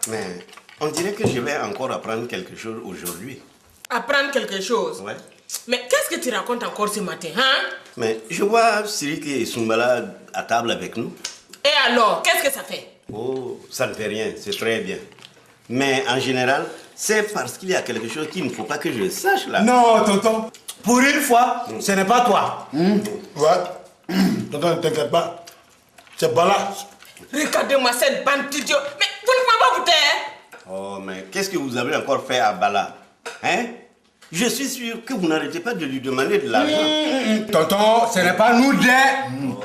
Mais on dirait que je vais encore apprendre quelque chose aujourd'hui. Apprendre quelque chose? Ouais. Mais qu'est-ce que tu racontes encore ce matin, hein? Mais je vois Siriki et Sumbala à table avec nous. Et alors, qu'est-ce que ça fait? Oh, ça ne fait rien, c'est très bien. Mais en général, c'est parce qu'il y a quelque chose qu'il ne faut pas que je sache là. Non, tonton. Pour une fois, ce n'est pas toi. Ouais. Tonton, ne t'inquiète pas. C'est Bala. Regardez-moi cette bande d'idiots. Mais vous ne pouvez pas vous taire? Oh, mais qu'est-ce que vous avez encore fait à Bala? Hein? Je suis sûr que vous n'arrêtez pas de lui demander de l'argent. Tonton, ce n'est pas nous deux. Oh,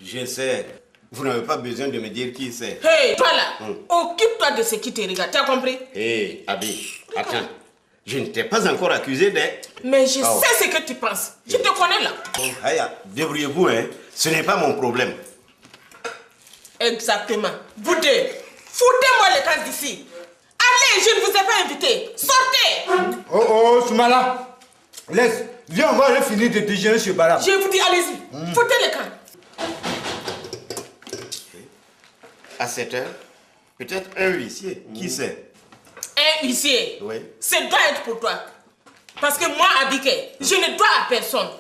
je sais. Vous n'avez pas besoin de me dire qui c'est. Hey, toi là, occupe-toi de ce qui te regarde. Tu as compris? Hé, Abi, attends. Je ne t'ai pas encore accusé d'être... Mais je sais ce que tu penses. Je te connais là. Bon, Aya, débrouillez-vous, hein. Ce n'est pas mon problème. Exactement. Vous deux, foutez-moi le camp d'ici. Allez, je ne vous ai pas invité. Sortez. Oh, Soumala. Laisse. Viens, on va aller finir de déjeuner chez Bala. Je vous dis, allez-y. Foutez le camp. À 7 heures, peut-être un huissier. Qui sait? Un huissier. Oui. Ça doit être pour toi. Parce que moi, Abike, je ne dois à personne.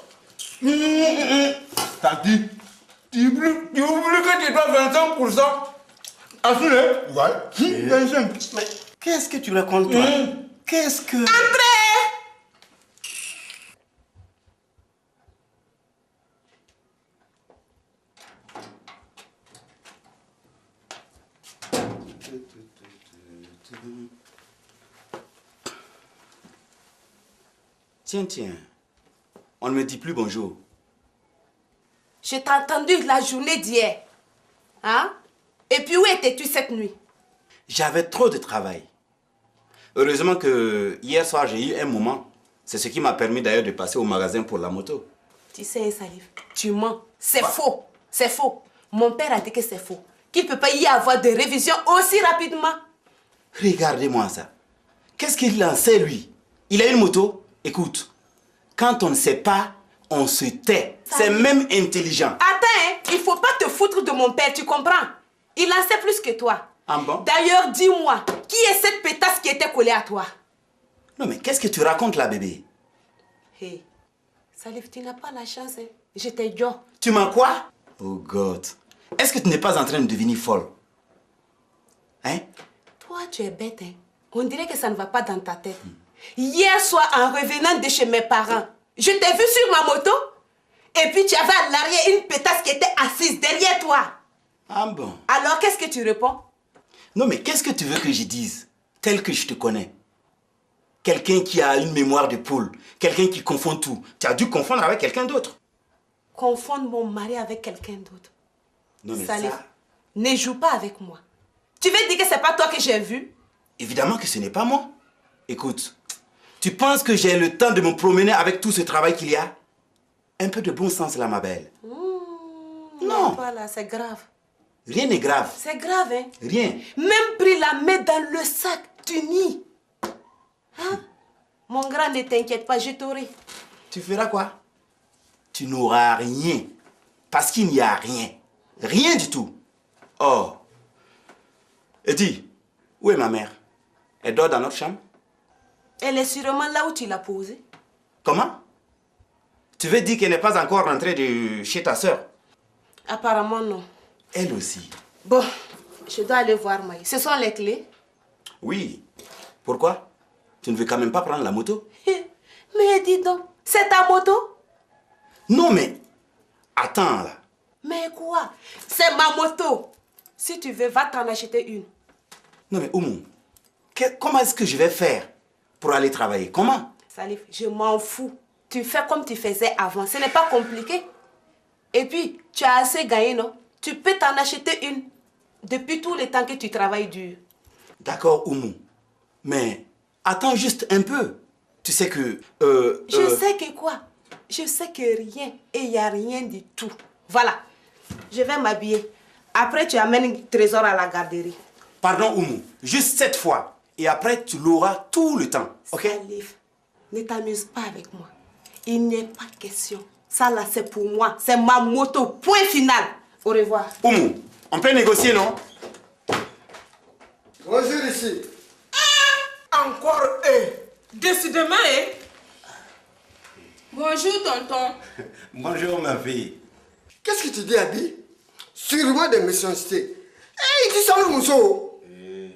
T'as dit, tu oublies que tu dois 25%. Assure. Ouais. 25. Mais qu'est-ce que tu racontes, toi? Qu'est-ce que... Entrez. Tiens, on ne me dit plus bonjour. Je t'ai entendu la journée d'hier. Hein? Et puis où étais-tu cette nuit? J'avais trop de travail. Heureusement que hier soir, j'ai eu un moment. C'est ce qui m'a permis d'ailleurs de passer au magasin pour la moto. Tu sais, Salif, tu mens. C'est faux. C'est faux. Mon père a dit que c'est faux. Qu'il ne peut pas y avoir de révision aussi rapidement. Regardez-moi ça. Qu'est-ce qu'il en sait, lui? Il a une moto? Écoute, quand on ne sait pas, on se tait. C'est même intelligent. Attends, hein, il ne faut pas te foutre de mon père, tu comprends? Il en sait plus que toi. Ah bon? D'ailleurs, dis-moi, qui est cette pétasse qui était collée à toi? Non mais qu'est-ce que tu racontes là, bébé? Hé, Salif, tu n'as pas la chance, hein. J'étais Joe. Tu m'as quoi? Oh God. Est-ce que tu n'es pas en train de devenir folle? Hein? Toi, tu es bête, hein. On dirait que ça ne va pas dans ta tête. Hier soir, en revenant de chez mes parents, je t'ai vu sur ma moto. Et puis tu avais à l'arrière une pétasse qui était assise derrière toi. Ah bon? Alors, qu'est-ce que tu réponds? Non mais qu'est-ce que tu veux que je dise? Tel que je te connais. Quelqu'un qui a une mémoire de poule. Quelqu'un qui confond tout. Tu as dû confondre avec quelqu'un d'autre. Confondre mon mari avec quelqu'un d'autre. Non mais Salif, ça... ne joue pas avec moi. Tu veux dire que c'est pas toi que j'ai vu? Évidemment que ce n'est pas moi. Écoute, tu penses que j'ai le temps de me promener avec tout ce travail qu'il y a? Un peu de bon sens là, ma belle. Non. Voilà, c'est grave. Rien n'est grave. C'est grave, hein? Rien. Même pris la main dans le sac, tu nies. Hein? Mon grand, ne t'inquiète pas, je t'aurai. Tu feras quoi? Tu n'auras rien. Parce qu'il n'y a rien. Rien du tout. Oh. Et dis, où est ma mère? Elle dort dans notre chambre? Elle est sûrement là où tu l'as posée. Comment? Tu veux dire qu'elle n'est pas encore rentrée de chez ta sœur? Apparemment, non. Elle aussi. Bon, je dois aller voir Maï. Ce sont les clés? Oui. Pourquoi? Tu ne veux quand même pas prendre la moto? Mais dis donc, c'est ta moto? Non, mais... Attends, là. Mais quoi? C'est ma moto. Si tu veux, va t'en acheter une. Non, mais Oumou, comment est-ce que je vais faire pour aller travailler? Comment? Salif, je m'en fous. Tu fais comme tu faisais avant. Ce n'est pas compliqué. Et puis, tu as assez gagné, non? Tu peux t'en acheter une. Depuis tout le temps que tu travailles dur. D'accord, Oumou. Mais attends juste un peu. Tu sais que... Je sais que quoi? Je sais que rien. Et il n'y a rien du tout. Voilà. Je vais m'habiller. Après, tu amènes le trésor à la garderie. Pardon, Oumou. Juste cette fois. Et après, tu l'auras tout le temps. Ok? Salif, ne t'amuse pas avec moi. Il n'est pas question. Ça là, c'est pour moi. C'est ma moto. Point final. Au revoir. Oumou, on peut négocier, non? Bonjour ici. Encore eux. Décidément, hein. Bonjour, tonton. Bonjour, ma fille. Qu'est-ce que tu dis, Abi? Sûrement des méchancetés. Eh, tu sens le mousseau?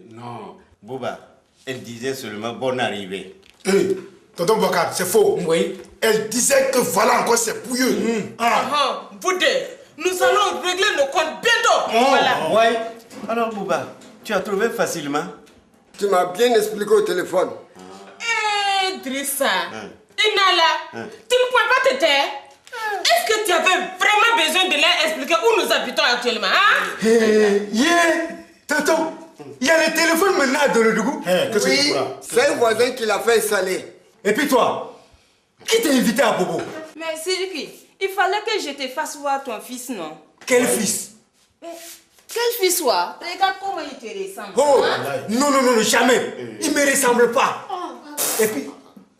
Non, Bouba, elle disait seulement bonne arrivée. Hé, tonton Bokar, c'est faux. Oui. Elle disait que voilà encore c'est pouilleux. Vous deux, nous allons régler nos comptes bientôt. Voilà. Ouais. Alors, Bouba, tu as trouvé facilement? Tu m'as bien expliqué au téléphone. Drissa, Inala, tu ne pourrais pas te taire? Est-ce que tu avais vraiment besoin de leur expliquer où nous habitons actuellement, hein? Tonton, il y a le téléphone maintenant de Ledougou. Qu'est-ce que tu Oui, crois? c'est un voisin qui l'a fait installer. Et puis toi, qui t'a invité à Bobo? Mais Siriki, il fallait que je te fasse voir ton fils, non? Quel fils? Mais quel fils soit? Regarde comment il te ressemble. Oh, hein? non, jamais. Il ne me ressemble pas. Et puis,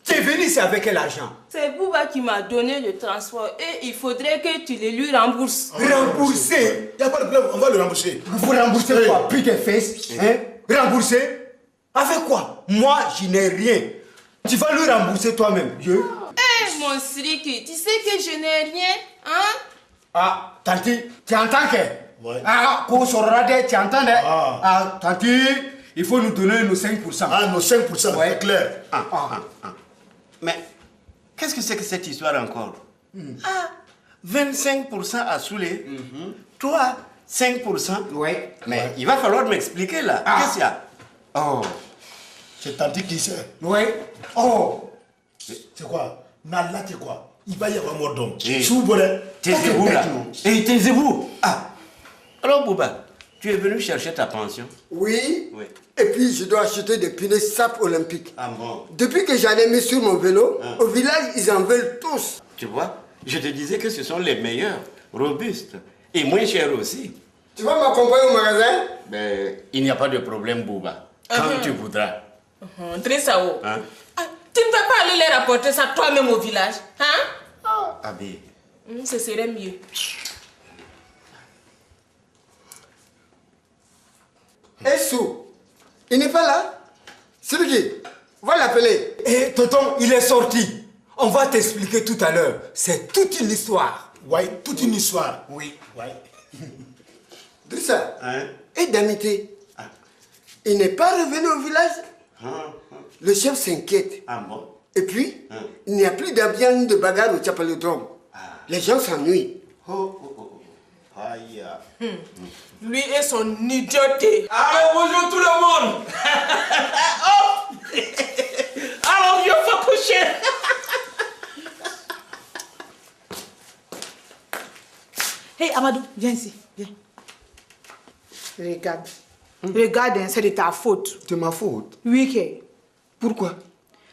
tu es venu ici avec quel argent? C'est Bouba qui m'a donné le transport et il faudrait que tu le lui rembourses. Rembourser? Il n'y a pas de problème, on va le rembourser. Vous remboursez quoi? Puis tes fesses? Hein? Rembourser? Avec quoi? Moi, je n'ai rien. Tu vas lui rembourser toi-même. Mon Siriki, tu sais que je n'ai rien, hein? Ah, tanti, tu entends que? Ouais. Ah, qu'on saura de, tu entends de? Ah. Ah, tanti, il faut nous donner nos 5%. Ah, nos 5%, Ouais. c'est clair. Mais qu'est-ce que c'est que cette histoire encore? 25% à Soulé. Toi, 5%. Ouais. Mais il va falloir m'expliquer là. Qu'est-ce qu'il y a? Oh. C'est Tanti qui sait. Ouais. Oh. C'est quoi? Nala, c'est quoi? Il va y avoir mort d'homme. Eh. Soubore. Taisez-vous là. Et taisez-vous. Ah. Alors, Bouba, tu es venu chercher ta pension? Oui. Oui. Et puis, je dois acheter des pneus SAP olympiques. Ah bon? Depuis que j'en ai mis sur mon vélo, au village, ils en veulent tous. Tu vois, je te disais que ce sont les meilleurs, robustes et moins chers aussi. Tu vas m'accompagner au magasin? Ben, il n'y a pas de problème, Bouba. Quand tu voudras. Drissa, oh. Hein? Tu ne vas pas aller les rapporter ça toi-même au village, hein? Abi. Ce serait mieux. Et Sou, il n'est pas là? Siriki, va l'appeler. Eh, tonton, il est sorti. On va t'expliquer tout à l'heure. C'est toute une histoire. Ouais, toute une histoire. Oui. Ouais. Drissa, Hein? et Damité, il n'est pas revenu au village? Le chef s'inquiète. Ah bon? Et puis, il n'y a plus d'ambiance ni de bagarre au Tchapalodrome. Les gens s'ennuient. Aïe. Lui et son idioté. Alors, bonjour tout le monde. Alors, il faut coucher. Hé, Amadou, viens ici, viens. Regarde. Regarde, hein, c'est de ta faute. C'est ma faute. Oui, que. Pourquoi?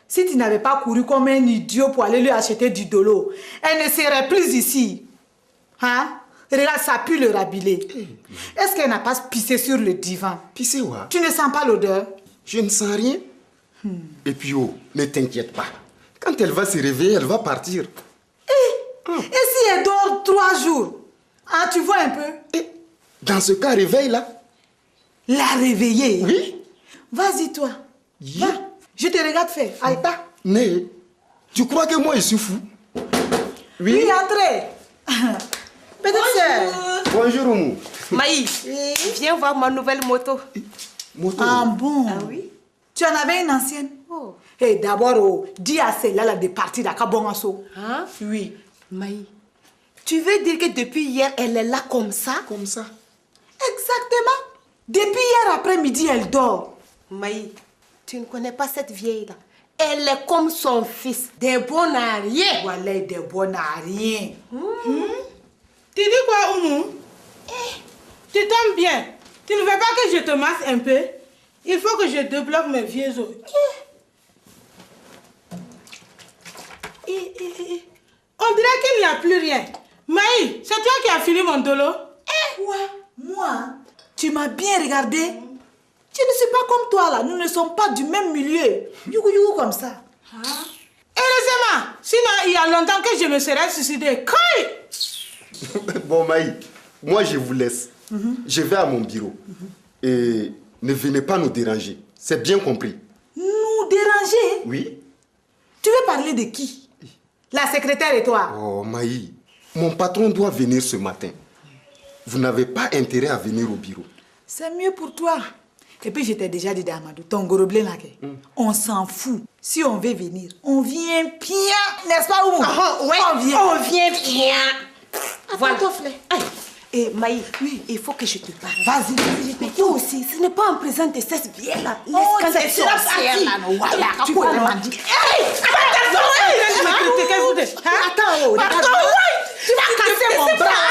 Si tu n'avais pas couru comme un idiot pour aller lui acheter du dolo, elle ne serait plus ici. Hein? Regarde, ça pue le rabilé. Est-ce qu'elle n'a pas pissé sur le divan? Pissé quoi? Tu ne sens pas l'odeur? Je ne sens rien. Et puis, oh, ne t'inquiète pas. Quand elle va se réveiller, elle va partir. Et si elle dort 3 jours? Hein, tu vois un peu? Et dans ce cas, réveille-la. La réveiller? Oui. Vas-y, toi. Va. Je te regarde faire. Aïe, pas. Mais, tu crois que moi, je suis fou? Oui, entrez. Petite sœur. Bonjour, Oumou. Maï, viens voir ma nouvelle moto. Moto. Ah bon? Ah oui? Tu en avais une ancienne? Oh. Et d'abord, oh, dis à celle-là de partir à Kabongasso. Hein? Oui. Maï, tu veux dire que depuis hier, elle est là comme ça? Comme ça. Exactement. Depuis hier après-midi, elle dort. Maï, tu ne connais pas cette vieille-là. Elle est comme son fils, des bons à rien. Voilà, des bonnes à rien. Tu dis quoi, Oumou? Tu t'aimes bien. Tu ne veux pas que je te masse un peu? Il faut que je débloque mes vieux os. On dirait qu'il n'y a plus rien. Maï, c'est toi qui as fini mon dolo? Quoi? Moi? Tu m'as bien regardé? Tu ne suis pas comme toi là. Nous ne sommes pas du même milieu. Yougou comme ça. Heureusement, sinon il y a longtemps que je me serais suicidé. Bon, Maï, moi, je vous laisse. Je vais à mon bureau. Et ne venez pas nous déranger. C'est bien compris. Nous déranger? Oui. Tu veux parler de qui? La secrétaire et toi? Oh, Maï, mon patron doit venir ce matin. Vous n'avez pas intérêt à venir au bureau. C'est mieux pour toi. Et puis je t'ai déjà dit d'Amadou, ton goroblé là, on s'en fout. Si on veut venir, on vient bien, n'est-ce pas, Oumou? Ouais, on vient bien. Voilà. Et Maï, il faut que je te parle. Vas-y, Mais toi aussi, ce n'est pas en présent de cette bière là. Oh, c'est sorcière là, non? Voilà, tu vois, elle m'a dit. Attends, tu vas casser mon bras.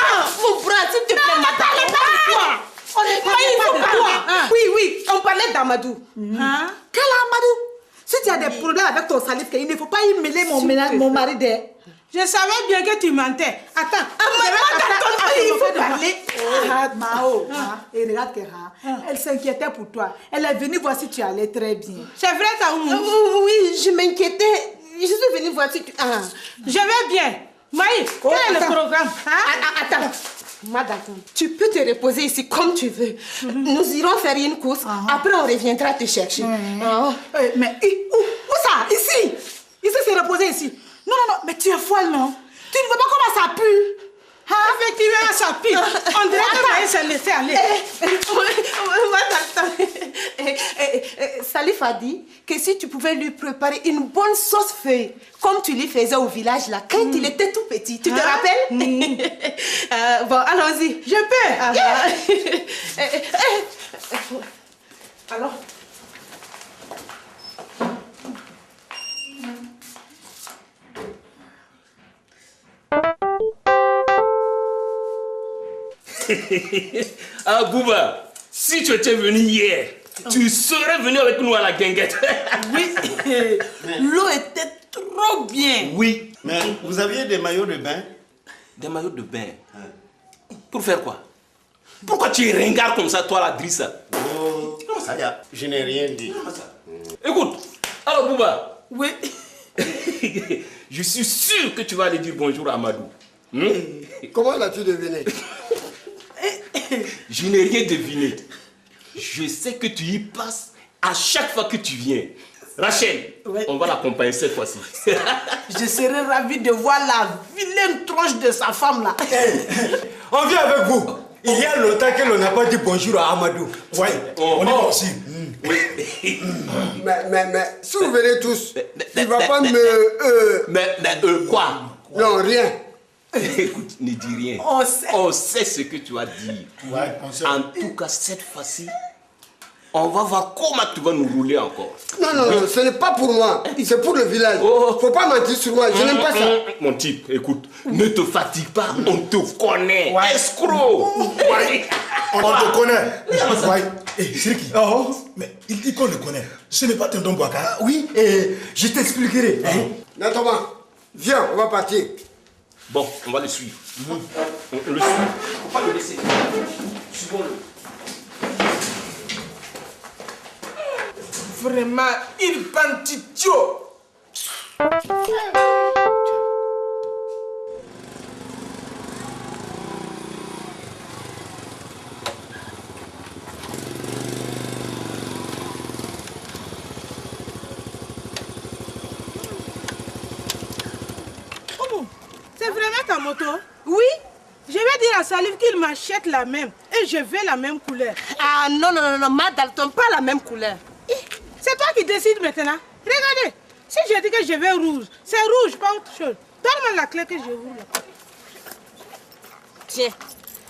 Mon bras, s'il te plaît, madame. On ne parlait pas de toi. Oui, on parlait d'Amadou. Quel Amadou? Si tu as des problèmes avec ton salif, il ne faut pas y mêler mon mari de... Je savais bien que tu mentais. Attends. Il faut parler. Mao, et regarde elle s'inquiétait pour toi. Elle est venue voir si tu allais très bien. C'est vrai, ça, Oumou? Oui, je m'inquiétais. Je suis venue voir si tu... Je vais bien. Maï, quel est le programme? Attends. Madame, tu peux te reposer ici comme tu veux. Nous irons faire une course. Après, on reviendra te chercher. Mais où ça? Ici? Ici, c'est reposé ici. Non, mais tu es folle, non? Tu ne vois pas comment ça pue? Effectivement, ça pue. On dirait que Maï s'est laissé aller. Salif a dit que si tu pouvais lui préparer une bonne sauce feuille, comme tu lui faisais au village là, quand il était tout petit, tu te rappelles? Bon, allons-y. Je peux. Alors. Ah, Bouba, si tu étais venu hier, tu serais venu avec nous à la guinguette. Oui, l'eau était trop bien. Oui. Mais vous aviez des maillots de bain? Des maillots de bain? Pour faire quoi? Pourquoi tu ringardes comme ça, toi, la Drissa? Oh, non, ça y est, je n'ai rien dit. Écoute, alors Bouba. Oui. Je suis sûr que tu vas aller dire bonjour à Amadou. Comment l'as-tu deviné? Je n'ai rien deviné. Je sais que tu y passes à chaque fois que tu viens. Rachel, on va l'accompagner cette fois-ci. Je serais ravi de voir la vilaine tronche de sa femme là. On vient avec vous. Il y a longtemps que l'on n'a pas dit bonjour à Amadou. Ouais, on est aussi. Mais si vous venez tous, tu ne vas pas me... Mais quoi? Non, rien. Écoute, ne dis rien. On sait ce que tu vas dire. Ouais, on sait. En tout cas, cette fois-ci, on va voir comment tu vas nous rouler encore. Non, ce n'est pas pour moi. C'est pour le village. Faut pas mentir sur moi, je n'aime pas ça. Mon type, écoute, ne te fatigue pas, on te connaît. Ouais. Escroc. Ouais. On te connaît. Ouais. Hé, Siriki. Mais il dit qu'on le connaît. Ce n'est pas Tonton Bouaka. Oui, je t'expliquerai. Nathalie, viens, on va partir. Bon, on va le suivre. On le suit. Faut pas le laisser. Suivons-le. Vraiment, il banditio. C'est vraiment ta moto? Oui. Je vais dire à Salif qu'il m'achète la même. Et je veux la même couleur. Ah non, Madalton, pas la même couleur. C'est toi qui décides maintenant. Regardez, si je dis que je veux rouge, c'est rouge, pas autre chose. Donne-moi la clé que je roule. Tiens,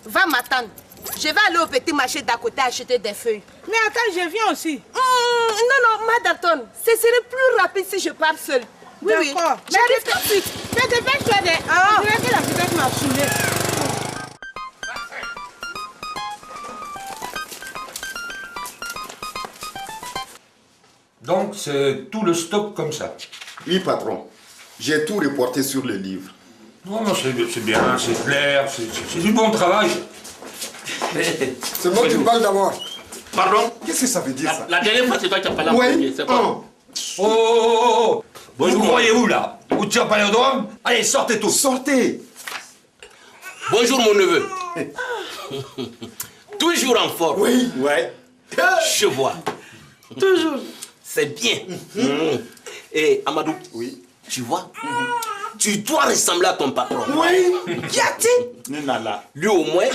va m'attendre. Je vais aller au petit marché d'à côté acheter des feuilles. Mais attends, je viens aussi. Non, Madalton, ce serait plus rapide si je pars seule. Oui. D'accord. J'arrive tout de suite. Mais dépêche-toi de... Je dirais que la vitesse m'a saoulé. Donc, c'est tout le stock comme ça? Oui, patron. J'ai tout reporté sur le livre. Non, mais c'est bien, c'est clair, c'est du bon travail. C'est moi qui parle d'abord. Pardon? Qu'est-ce que ça veut dire, ça? La dernière fois, c'est toi qui as parlé en premier, c'est quoi? Oh, bonjour. Vous croyez où, là? Vous tirez pas les drones? Allez, sortez tous. Sortez. Bonjour, mon neveu. Toujours en forme. Oui. Ouais. Je vois. Toujours. C'est bien. Et Amadou, oui. Tu vois, tu dois ressembler à ton patron. Oui. Qu'y a-t-il? Lui au moins,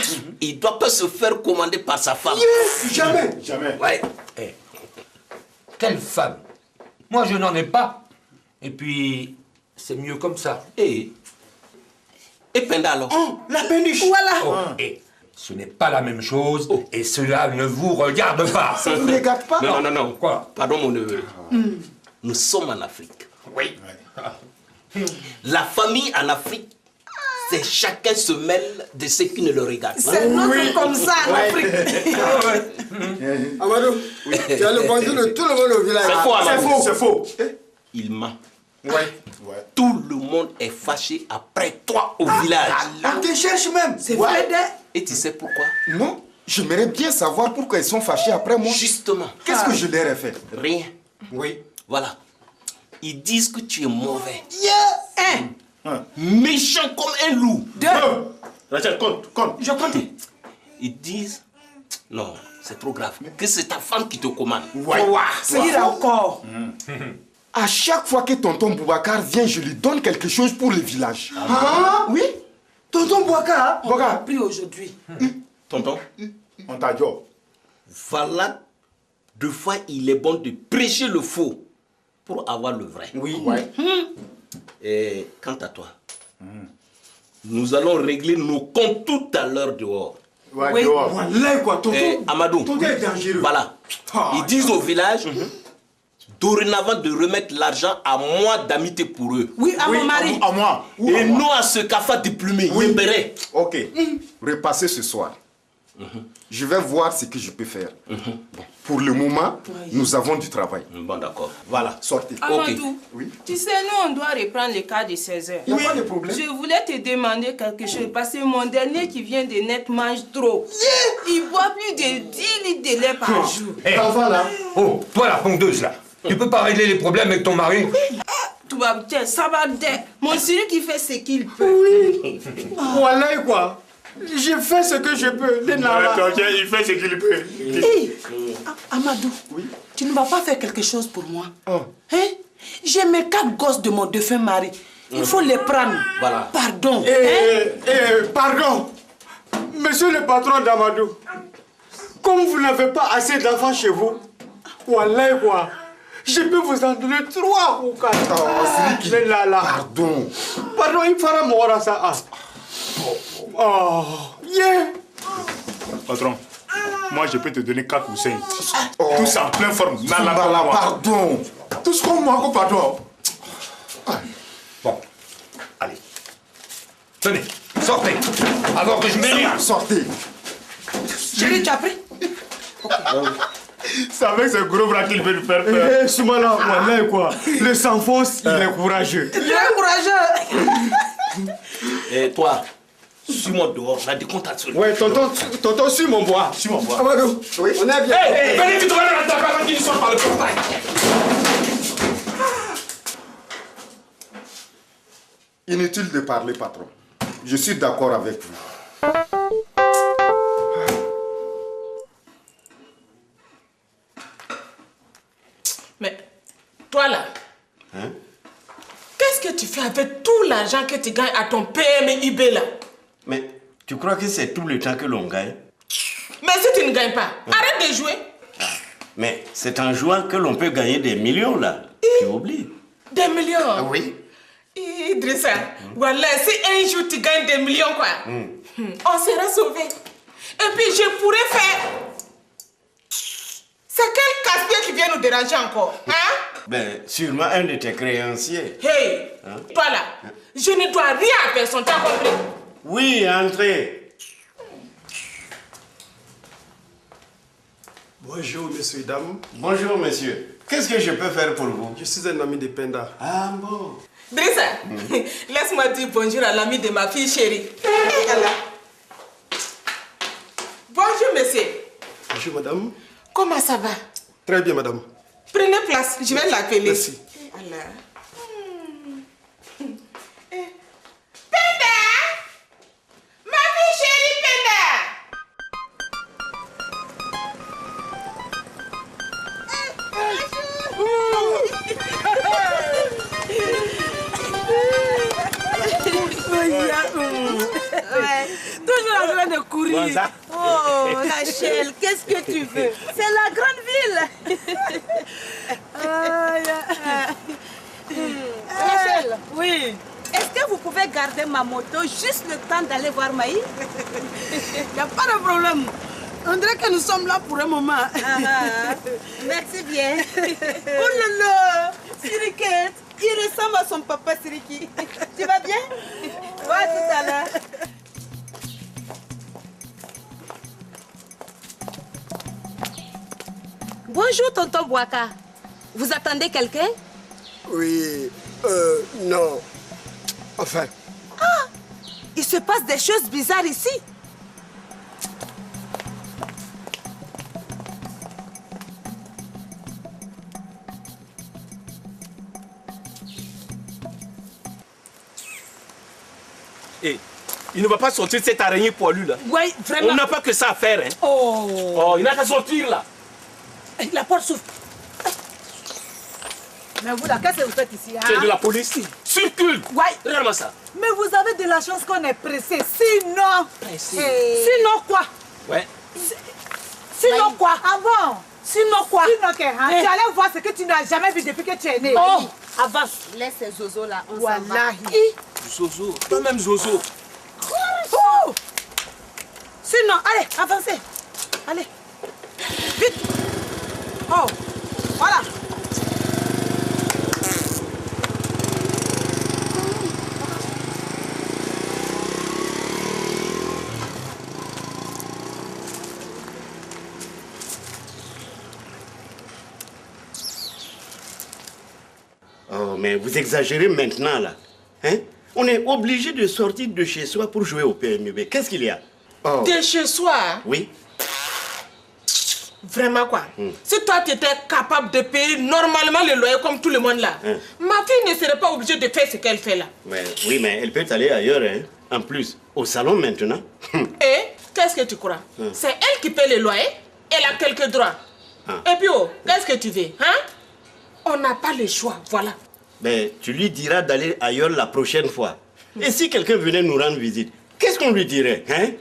il doit pas se faire commander par sa femme. Jamais. Jamais. Ouais. Quelle femme? Moi, je n'en ai pas. Et puis, c'est mieux comme ça. Et Penda alors? Oh, la péniche. Voilà. Oh, et ce n'est pas la même chose, et cela ne vous regarde pas. Ça ne regarde pas. Non. Quoi? Pardon mon neveu. Nous sommes en Afrique. Oui. La famille en Afrique, c'est chacun se mêle de ce qui ne le regarde pas. C'est notre comme ça en Afrique. Amadou, tu as le bonjour de tout le monde au village. C'est faux, Amadou. C'est faux. Il ment. Ouais. Tout le monde est fâché après toi au village. On te cherche même. C'est vrai. Et tu sais pourquoi? Non, j'aimerais bien savoir pourquoi ils sont fâchés après moi. Justement. Qu'est-ce que je leur ai fait? Rien. Oui. Voilà. Ils disent que tu es mauvais. Méchant comme un loup. Rachel, compte. Je compte. Ils disent, non, c'est trop grave, que c'est ta femme qui te commande. C'est dire encore. À chaque fois que tonton Boubacar vient, je lui donne quelque chose pour le village. Ah oui. Tonton Boubacar. On a pris aujourd'hui. Tonton, On t'a dit. voilà 2 fois il est bon de prêcher le faux pour avoir le vrai. Oui. Et quant à toi, nous allons régler nos comptes tout à l'heure dehors. Ouais, Oui. dehors. Voilà quoi, tonton. Amadou, Tonton est dangereux. voilà. Ils disent au village, dorénavant de remettre l'argent à moi d'amitié pour eux. Oui, à mon mari. À moi. Et non à ce cafard déplumé, Yembere. Ok, repassez ce soir. Je vais voir ce que je peux faire. Bon, pour le moment, nous avons du travail. Bon, d'accord. Voilà. Sortez. Amadou, Oui. tu sais, nous, on doit reprendre le cas de 16 heures. Il n'y a pas de problème. Je voulais te demander quelque chose parce que mon dernier qui vient de net mange trop. Il boit plus de 10 litres de lait par jour. Eh, Voilà. oh, toi la pondeuse là, tu peux pas régler les problèmes avec ton mari? Tout va bien, ça va bien. Mon chéri qui fait ce qu'il peut. Voilà quoi. Je fais ce que je peux. Les nanas. Il fait ce qu'il peut. Hé, Amadou, tu ne vas pas faire quelque chose pour moi? Hein? J'ai mes 4 gosses de mon défunt mari. Il faut les prendre. Voilà. Pardon. Pardon. Monsieur le patron d'Amadou, comme vous n'avez pas assez d'enfants chez vous, voilà quoi. Je peux vous en donner 3 ou 4. Les nanas. Pardon. Pardon, il fera mort ça. Oh, yeah. Patron, moi je peux te donner 4 ou 5. Tous en pleine forme. Pardon. Tous comme moi, pardon. Bon, allez. Tenez, sortez, avant que je m'énerve. Sortez. Chérie, tu as pris? C'est avec ce gros bras qu'il veut nous faire peur. Eh, Soumala, voilà quoi. Le s'enfonce, il est courageux. Il est courageux. Et toi, suis-moi dehors, la décontaction. Ouais, tonton, suis mon bois. Suis mon bois. Amadou, oui. On est bien. Venez, tu te vas dans ta parole qui sort par le portail. Inutile de parler, patron. Je suis d'accord avec vous. Mais toi là, qu'est-ce que tu fais avec tout l'argent que tu gagnes à ton PMIB là? Mais tu crois que c'est tout le temps que l'on gagne? Mais si tu ne gagnes pas, arrête de jouer. Mais c'est en jouant que l'on peut gagner des millions là. Tu oublies. Des millions? Oui. Idrissa, voilà, si un jour tu gagnes des millions quoi, on sera sauvé. Et puis je pourrais faire... C'est quel casse-pied qui vient nous déranger encore, hein? Ben, sûrement un de tes créanciers. Hey, toi là, je ne dois rien à personne, t'as compris? Oui, entrez. Bonjour, messieurs et dames. Bonjour, monsieur. Qu'est-ce que je peux faire pour vous? Je suis un ami de Penda. Ah bon? Drissa, laisse-moi dire bonjour à l'ami de ma fille chérie. Voilà. Bonjour, monsieur. Bonjour, madame. Comment ça va? Très bien, madame. Prenez place, je vais l'appeler. Merci. Voilà. Penda! Ma fille chérie, Penda! toujours en train de courir. Bon, ça. Oh, Rachel, qu'est-ce que tu veux? C'est la grande ville. Rachel, Oui. est-ce que vous pouvez garder ma moto juste le temps d'aller voir Maï? Il n'y a pas de problème. On dirait que nous sommes là pour un moment. Merci bien. Oh là là, Siriket, il ressemble à son papa Siriki. Tu vas bien? Va tout à l'heure. Bonjour, tonton Boaka. Vous attendez quelqu'un? Oui, non. Enfin, Ah, il se passe des choses bizarres ici. Eh, il ne va pas sortir cette araignée poilue là. Oui, vraiment. On n'a pas que ça à faire. Hein. Oh. Oh, il n'a qu'à sortir là. La porte s'ouvre. Mais vous, là, qu'est-ce que vous faites ici? Tu es de la police. Circule. Ouais. Regarde-moi ça. Mais vous avez de la chance qu'on est pressé. Sinon... Pressé. Sinon quoi? Ouais. Sinon quoi? Ah bon? Sinon quoi? Sinon que, hein? Tu allais voir ce que tu n'as jamais vu depuis que tu es né. Oh, avance. Laisse ces zozos là, on s'en va. Wallahi. Zozo. Toi-même Zozo. Oh. Sinon, allez, avancez. Allez. Vite. Oh, voilà. Oh, mais vous exagérez maintenant, là. Hein? On est obligé de sortir de chez soi pour jouer au PMUB. Qu'est-ce qu'il y a? Oh. De chez soi? Oui. Vraiment quoi? Si toi tu étais capable de payer normalement le loyer comme tout le monde là, ma fille ne serait pas obligée de faire ce qu'elle fait là. Ouais, oui, mais elle peut aller ailleurs, hein. En plus, au salon maintenant. Et qu'est-ce que tu crois? C'est elle qui paie le loyer, elle a quelques droits. Et puis oh, qu'est-ce que tu veux? Hein? On n'a pas le choix, voilà. Ben, tu lui diras d'aller ailleurs la prochaine fois. Et si quelqu'un venait nous rendre visite, qu'est-ce qu'on lui dirait, hein?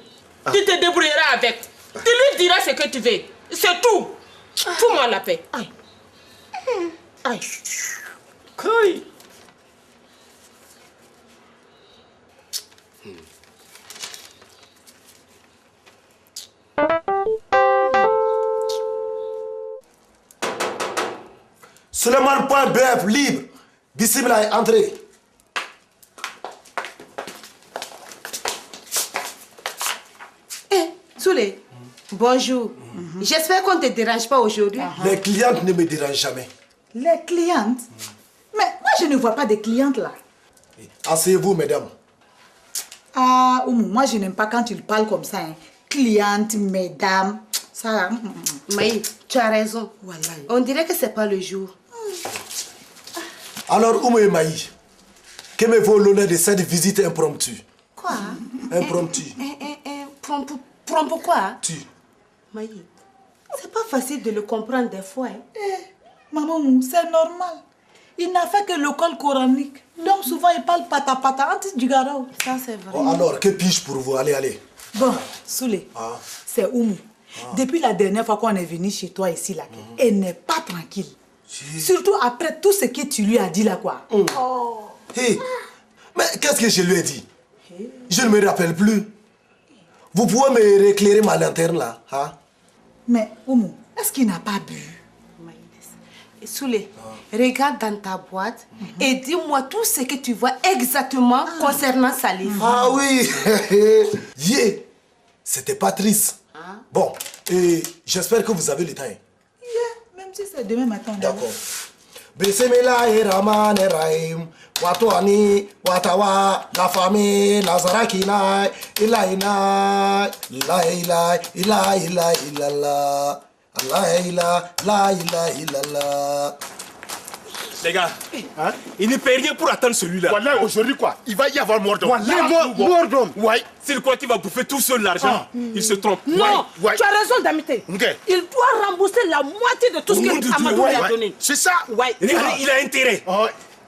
Tu te débrouilleras avec. Tu lui diras ce que tu veux. C'est tout. Fous-moi la paix. Aïe. Aïe. Aïe. Suleiman.bf libre. Bismillah, entrez. Souley, bonjour. J'espère qu'on ne te dérange pas aujourd'hui. Les clientes ne me dérangent jamais. Les clientes? Mais moi, je ne vois pas de clientes là. Asseyez-vous, mesdames. Ah, Oumou, moi, je n'aime pas quand tu parles comme ça. Hein. Clientes, mesdames, ça... Maï, tu as raison. Wallahi. On dirait que c'est pas le jour. Alors, Oumou et Maï, que me vaut l'honneur de cette visite impromptue? Quoi? Impromptue. Pourquoi? Tu. Maï, c'est pas facile de le comprendre des fois. Hein. Maman, c'est normal. Il n'a fait que l'école coranique. Donc souvent, il parle pata anti du garou. Ça, c'est vrai. Oh, alors, que puis-je pour vous? Allez, allez. Bon, Souley, c'est Oumou. Depuis la dernière fois qu'on est venu chez toi ici, là, elle n'est pas tranquille. Surtout après tout ce que tu lui as dit là, quoi. Oh. Hey, mais qu'est-ce que je lui ai dit? Je ne me rappelle plus. Vous pouvez me éclairer ma lanterne là, hein? Mais Oumou, est-ce qu'il n'a pas bu? Souley, regarde dans ta boîte et dis-moi tout ce que tu vois exactement concernant Salif. Ah oui. Yeah. C'était Patrice. Bon, et j'espère que vous avez le temps. Yeah, même si c'est demain matin. D'accord. Bismillahirrahmanirrahim. Watouani, Watawa, la famille, Nazarakina, Ilaina, Ilaila, Ilaila, Ilala, Ilaila, la Ilaila. Les gars, il ne paie rien pour attendre celui-là. Voilà, aujourd'hui quoi? Il va y avoir mort d'homme. Voilà, mort d'homme. Ouais, s'il croit qu'il va bouffer tout seul l'argent, il se trompe. Non, Ouais. tu as raison, Damité. Ok. Il doit rembourser la moitié de tout ce que Amadou lui a donné. C'est ça. Ouais. Il a intérêt. Oh,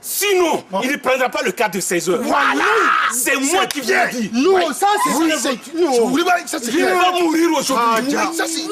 Sinon, il ne prendra pas le cas de 16 heures. Voilà. C'est moi qui viens dire. Non, ça c'est Vous clair. non. Ça c'est clair. Il va mourir aujourd'hui. Ça c'est...